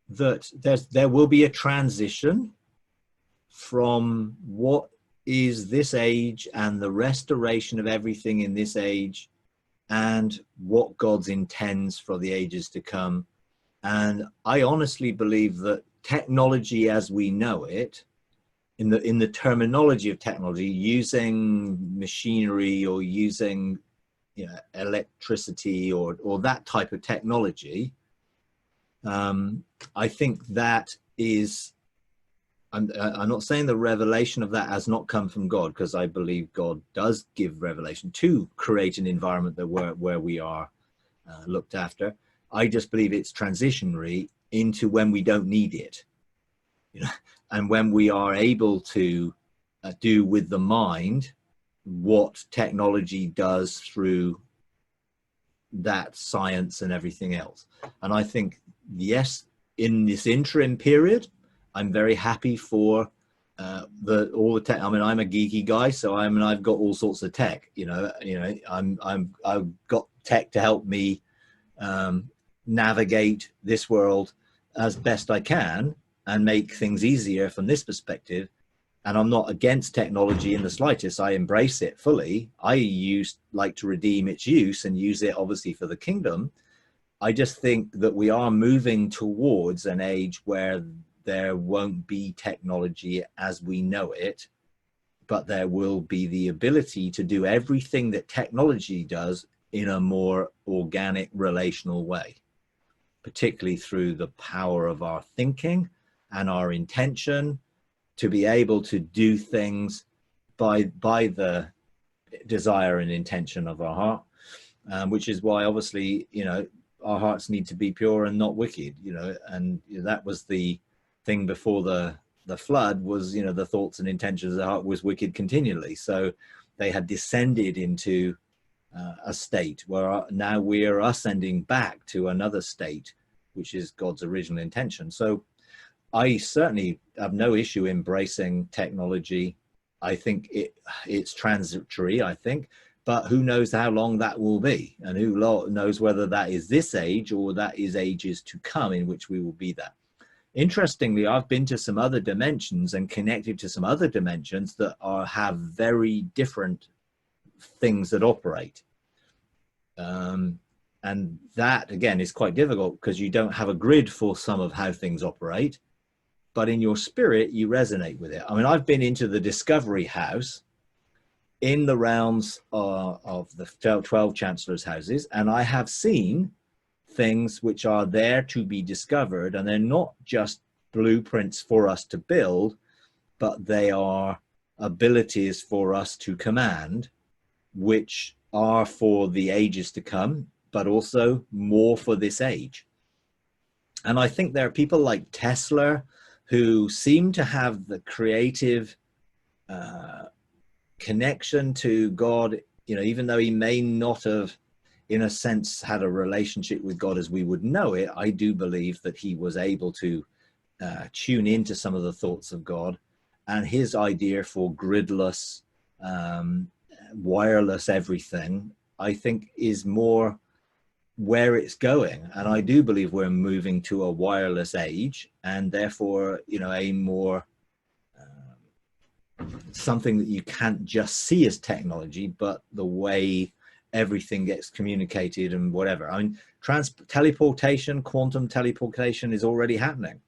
that there will be a transition from what is this age and the restoration of everything in this age and what God's intends for the ages to come. And I honestly believe that technology as we know it, in the terminology of technology, using machinery or using, you know, electricity or that type of technology, I think that is, I'm not saying the revelation of that has not come from God, because I believe God does give revelation to create an environment that where we are looked after. I just believe it's transitionary into when we don't need it, you know, and when we are able to do with the mind what technology does through that science and everything else. And I think, yes, in this interim period, I'm very happy for all the tech. I mean, I'm a geeky guy, so I've got all sorts of tech. I've got tech to help me navigate this world as best I can and make things easier from this perspective. And I'm not against technology in the slightest. I embrace it fully. I like to redeem its use and use it obviously for the kingdom. I just think that we are moving towards an age where there won't be technology as we know it, but there will be the ability to do everything that technology does in a more organic, relational way, particularly through the power of our thinking and our intention to be able to do things by the desire and intention of our heart, which is why obviously, you know, our hearts need to be pure and not wicked, you know, and that was the thing before the flood was, you know, the thoughts and intentions of the heart was wicked continually. So they had descended into a state where now we are ascending back to another state, which is God's original intention. So I certainly have no issue embracing technology. I think it's transitory, I think, but who knows how long that will be, and who knows whether that is this age or that is ages to come in which we will be that. Interestingly, I've been to some other dimensions and connected to some other dimensions that have very different things that operate. And that, again, is quite difficult because you don't have a grid for some of how things operate, but in your spirit, you resonate with it. I mean, I've been into the Discovery House in the realms of the 12 chancellors' houses, and I have seen things which are there to be discovered, and they're not just blueprints for us to build, but they are abilities for us to command, which are for the ages to come, but also more for this age. And I think there are people like Tesla who seem to have the creative connection to God, you know, even though he may not have, in a sense, had a relationship with God as we would know it. I do believe that he was able to tune into some of the thoughts of God, and his idea for gridless, wireless everything, I think, is more where it's going. And I do believe we're moving to a wireless age, and therefore, you know, a more something that you can't just see as technology, but the way everything gets communicated and whatever. I mean, teleportation, quantum teleportation is already happening.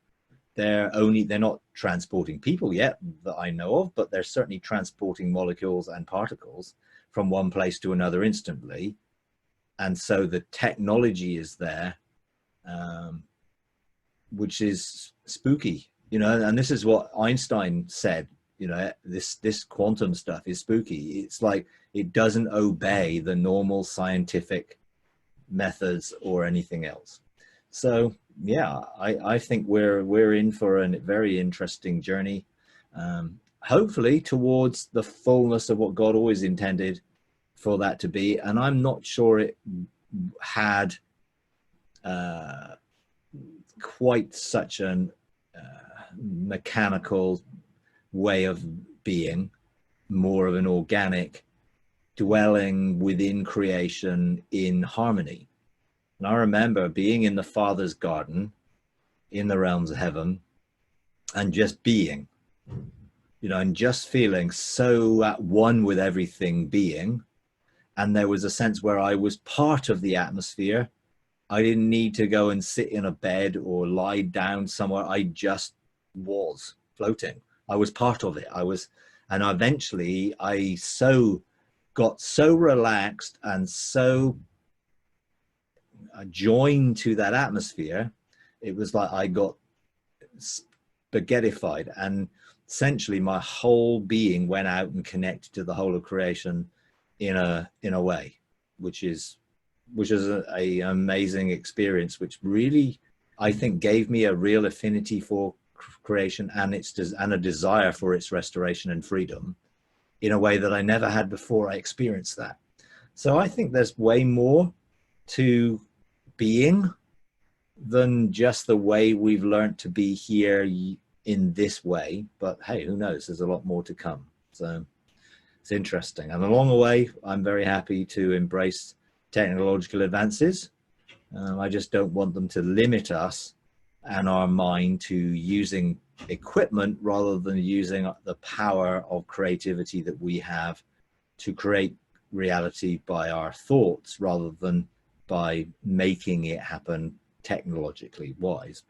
They're not transporting people yet that I know of, but they're certainly transporting molecules and particles from one place to another instantly. And so the technology is there, which is spooky, you know, and this is what Einstein said, you know, this quantum stuff is spooky. It's like, it doesn't obey the normal scientific methods or anything else. So yeah, I think we're in for a very interesting journey, hopefully towards the fullness of what God always intended for that to be. And I'm not sure it had quite such an mechanical way of being, more of an organic dwelling within creation in harmony. And I remember being in the Father's garden in the realms of heaven and just being, you know, and just feeling so at one with everything being. And there was a sense where I was part of the atmosphere. I didn't need to go and sit in a bed or lie down somewhere. I just was floating. I was part of it. And eventually I got so relaxed and so joined to that atmosphere. It was like I got spaghettified, and essentially my whole being went out and connected to the whole of creation in a way, which is a amazing experience, which really, I think, gave me a real affinity for creation and a desire for its restoration and freedom in a way that I never had before I experienced that. So I think there's way more to being than just the way we've learned to be here in this way. But hey, who knows? There's a lot more to come. So it's interesting. And along the way, I'm very happy to embrace technological advances. I just don't want them to limit us and our mind to using equipment rather than using the power of creativity that we have to create reality by our thoughts rather than by making it happen technologically wise. But